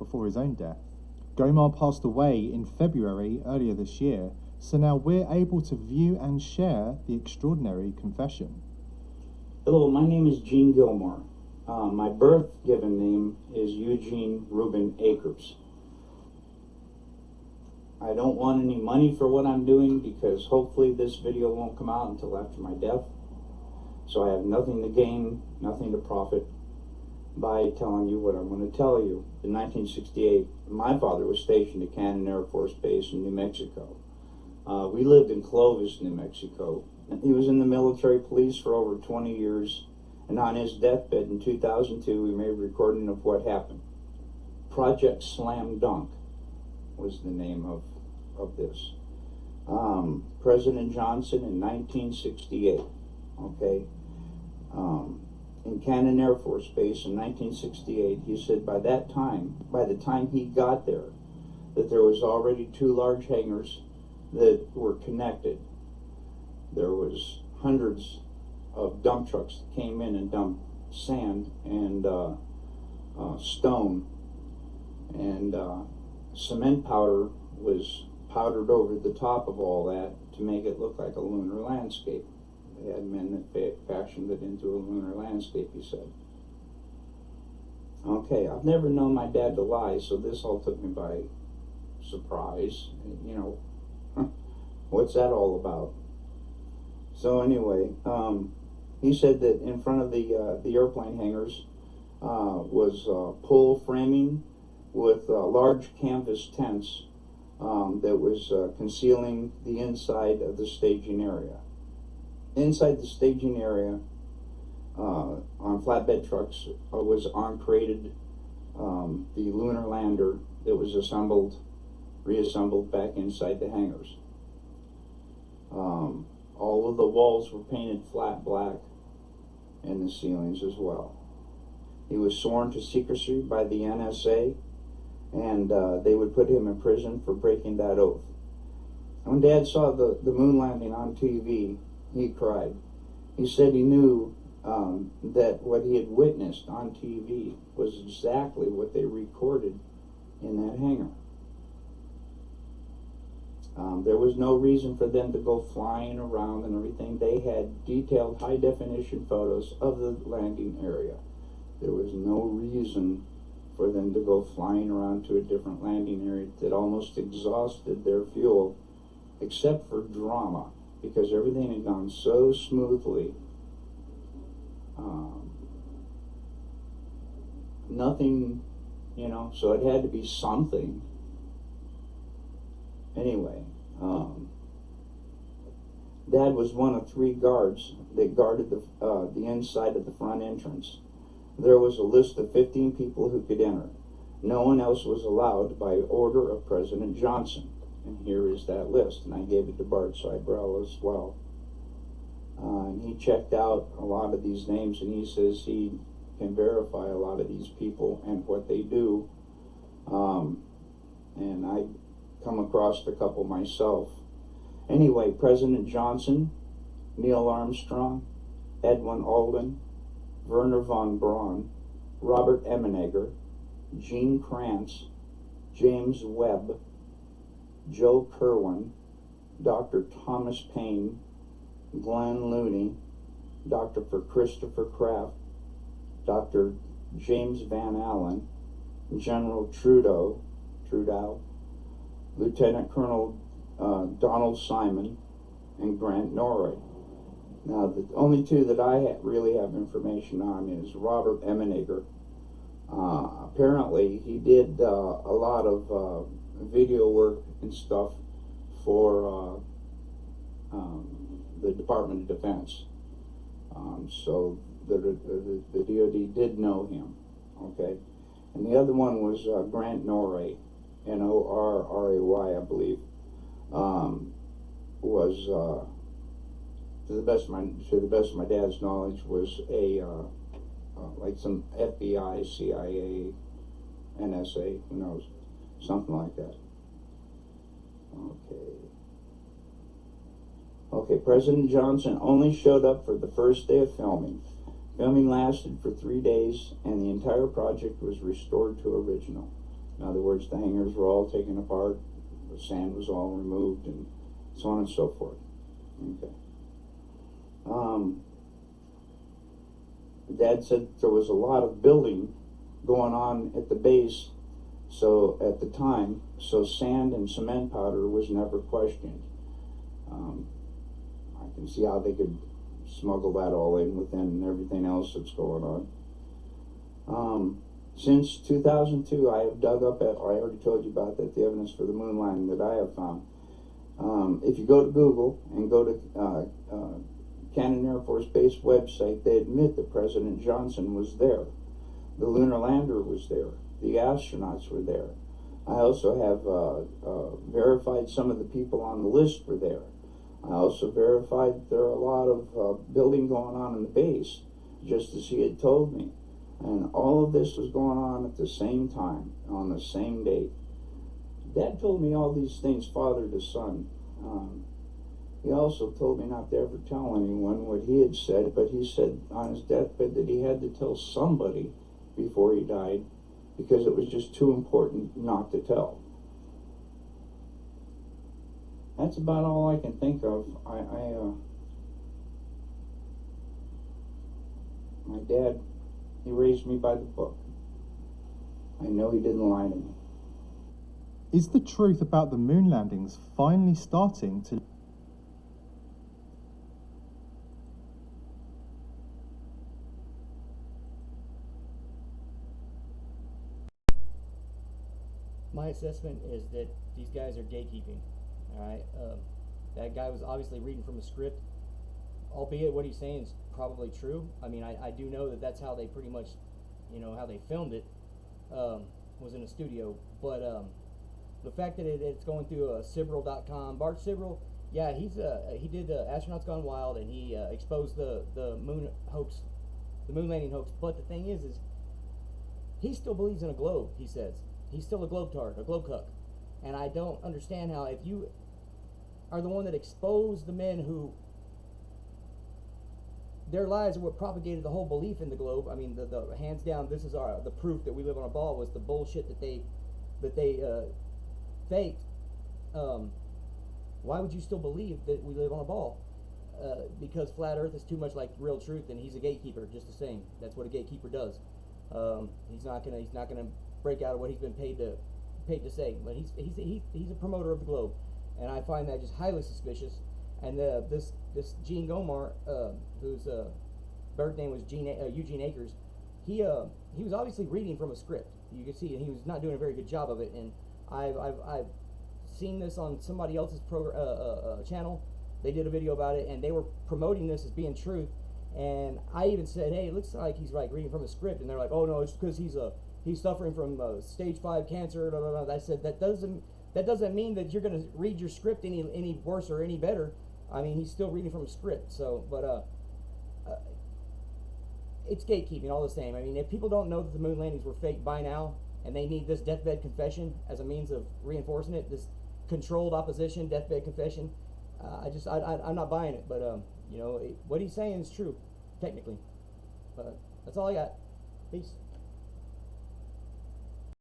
before his own death. Gomar passed away in February earlier this year, so now we're able to view and share the extraordinary confession. Hello, my name is Gene Gilmore. My birth given name is Eugene Reuben Akers. I don't want any money for what I'm doing because hopefully this video won't come out until after my death. So I have nothing to gain, nothing to profit by telling you what I'm going to tell you. In 1968, my father was stationed at Cannon Air Force Base in New Mexico. We lived in Clovis, New Mexico. He was in the military police for over 20 years, and on his deathbed in 2002, we made a recording of what happened. Project Slam Dunk was the name of this. President Johnson in 1968, okay? In Cannon Air Force Base in 1968, he said by the time he got there, that there was already 2 large hangars that were connected. There was hundreds of dump trucks that came in and dumped sand and stone, and cement powder was powdered over the top of all that to make it look like a lunar landscape. They had men that fashioned it into a lunar landscape, he said. Okay, I've never known my dad to lie, so this all took me by surprise. You know, what's that all about? So anyway, he said that in front of the airplane hangars was pole framing with large canvas tents that was concealing the inside of the staging area. Inside the staging area, on flatbed trucks, was uncrated the lunar lander that was reassembled back inside the hangars. All of the walls were painted flat black, and the ceilings as well. He was sworn to secrecy by the NSA, and they would put him in prison for breaking that oath. When Dad saw the moon landing on TV, he cried. He said he knew that what he had witnessed on TV was exactly what they recorded in that hangar. There was no reason for them to go flying around and everything. They had detailed high-definition photos of the landing area. There was no reason for them to go flying around to a different landing area that almost exhausted their fuel, except for drama, because everything had gone so smoothly. Nothing, you know, so it had to be something. Anyway, Dad was one of 3 guards that guarded the inside of the front entrance. There was a list of 15 people who could enter. No one else was allowed by order of President Johnson. And here is that list, and I gave it to Bart Seibel as well. And he checked out a lot of these names, and he says he can verify a lot of these people and what they do. And I come across a couple myself. Anyway, President Johnson, Neil Armstrong, Edwin Aldrin, Werner von Braun, Robert Emenegger, Gene Kranz, James Webb, Joe Kerwin, Dr. Thomas Paine, Glenn Looney, Dr. Christopher Kraft, Dr. James Van Allen, General Trudeau, Lieutenant Colonel Donald Simon, and Grant Norrie. Now, the only 2 that I really have information on is Robert Emenegger. Apparently, he did a lot of video work and stuff for the Department of Defense. So the DoD did know him, okay? And the other one was Grant Norrie, Norray, I believe, was to the best of my dad's knowledge, was a like some FBI, CIA, NSA, who knows, something like that. Okay, President Johnson only showed up for the first day of filming. Filming lasted for 3 days, and the entire project was restored to original. In other words, the hangars were all taken apart, the sand was all removed, and so on and so forth. Okay. Dad said there was a lot of building going on at the base, so at the time, so sand and cement powder was never questioned. I can see how they could smuggle that all in within everything else that's going on. Since 2002, I have dug up, I already told you about that, the evidence for the moon landing that I have found. If you go to Google and go to Cannon Air Force Base website, they admit that President Johnson was there. The lunar lander was there. The astronauts were there. I also have verified some of the people on the list were there. I also verified there are a lot of building going on in the base, just as he had told me. And all of this was going on at the same time, on the same date. Dad told me all these things, father to son. He also told me not to ever tell anyone what he had said, but he said on his deathbed that he had to tell somebody before he died because it was just too important not to tell. That's about all I can think of. My dad, he raised me by the book. I know he didn't lie to me. Is the truth about the moon landings finally starting to... My assessment is that these guys are gatekeeping. All right, that guy was obviously reading from a script, albeit what he's saying is probably true. I mean, I do know that that's how they pretty much, how they filmed it, was in a studio. But the fact that it's going through Sibrel.com, Bart Sibrel, yeah, he did Astronauts Gone Wild, and he exposed the moon hoax, the moon landing hoax. But the thing is he still believes in a globe. He says he's still a globetard, a globe cuck, and I don't understand how, if you are the one that exposed the men who their lives are what propagated the whole belief in the globe. I mean, the hands down, this is the proof that we live on a ball was the bullshit that they faked. Why would you still believe that we live on a ball? Because flat Earth is too much like real truth, and he's a gatekeeper just the same. That's what a gatekeeper does. He's not gonna break out of what he's been paid to say. But he's a promoter of the globe, and I find that just highly suspicious. And this Gene Gomar, whose birth name was Eugene Akers, he was obviously reading from a script. You can see, and he was not doing a very good job of it. And I've seen this on somebody else's channel. They did a video about it, and they were promoting this as being truth. And I even said, hey, it looks like he's like reading from a script. And they're like, oh no, it's because he's suffering from stage 5 cancer. Blah, blah, blah. I said that doesn't mean that you're going to read your script any worse or any better. I mean, he's still reading from a script. So, but it's gatekeeping all the same. I mean, if people don't know that the moon landings were fake by now, and they need this deathbed confession as a means of reinforcing it, this controlled opposition deathbed confession, I'm not buying it. But what he's saying is true, technically. But that's all I got. Peace.